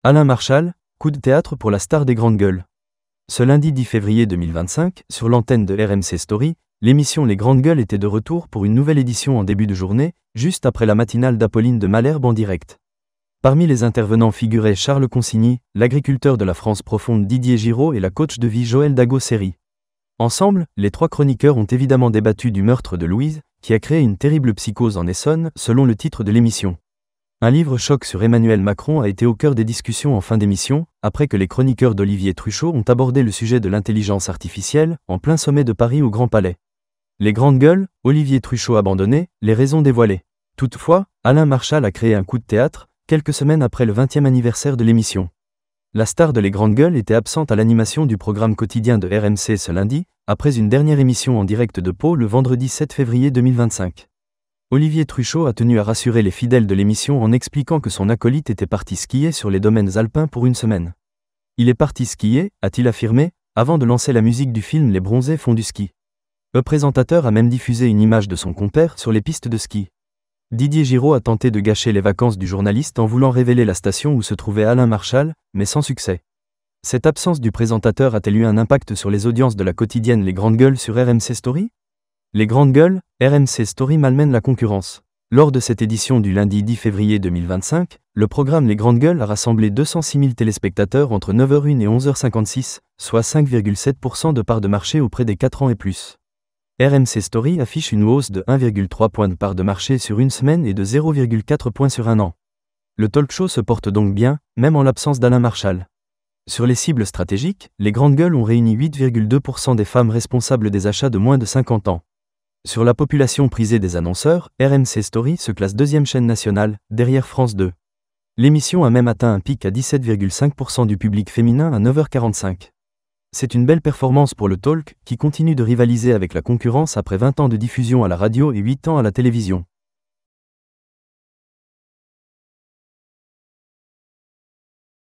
Alain Marchal, coup de théâtre pour la star des grandes gueules. Ce lundi 10 février 2025, sur l'antenne de RMC Story, l'émission Les Grandes Gueules était de retour pour une nouvelle édition en début de journée, juste après la matinale d'Apolline de Malherbe en direct. Parmi les intervenants figuraient Charles Consigny, l'agriculteur de la France profonde Didier Giraud et la coach de vie Joël Dago-Seri. Ensemble, les trois chroniqueurs ont évidemment débattu du meurtre de Louise, qui a créé une terrible psychose en Essonne, selon le titre de l'émission. Un livre-choc sur Emmanuel Macron a été au cœur des discussions en fin d'émission, après que les chroniqueurs d'Olivier Truchot ont abordé le sujet de l'intelligence artificielle, en plein sommet de Paris au Grand Palais. Les grandes gueules, Olivier Truchot abandonné, les raisons dévoilées. Toutefois, Alain Marchal a créé un coup de théâtre, quelques semaines après le 20e anniversaire de l'émission. La star de Les Grandes Gueules était absente à l'animation du programme quotidien de RMC ce lundi, après une dernière émission en direct de Pau le vendredi 7 février 2025. Olivier Truchot a tenu à rassurer les fidèles de l'émission en expliquant que son acolyte était parti skier sur les domaines alpins pour une semaine. Il est parti skier, a-t-il affirmé, avant de lancer la musique du film Les Bronzés font du ski. Le présentateur a même diffusé une image de son compère sur les pistes de ski. Didier Giraud a tenté de gâcher les vacances du journaliste en voulant révéler la station où se trouvait Alain Marchal, mais sans succès. Cette absence du présentateur a-t-elle eu un impact sur les audiences de la quotidienne Les Grandes Gueules sur RMC Story ? Les Grandes Gueules, RMC Story malmène la concurrence. Lors de cette édition du lundi 10 février 2025, le programme Les Grandes Gueules a rassemblé 206 000 téléspectateurs entre 9h01 et 11h56, soit 5,7% de part de marché auprès des 4 ans et plus. RMC Story affiche une hausse de 1,3 point de part de marché sur une semaine et de 0,4 points sur un an. Le talk-show se porte donc bien, même en l'absence d'Alain Marchal. Sur les cibles stratégiques, Les Grandes Gueules ont réuni 8,2% des femmes responsables des achats de moins de 50 ans. Sur la population prisée des annonceurs, RMC Story se classe deuxième chaîne nationale, derrière France 2. L'émission a même atteint un pic à 17,5% du public féminin à 9h45. C'est une belle performance pour le talk, qui continue de rivaliser avec la concurrence après 20 ans de diffusion à la radio et 8 ans à la télévision.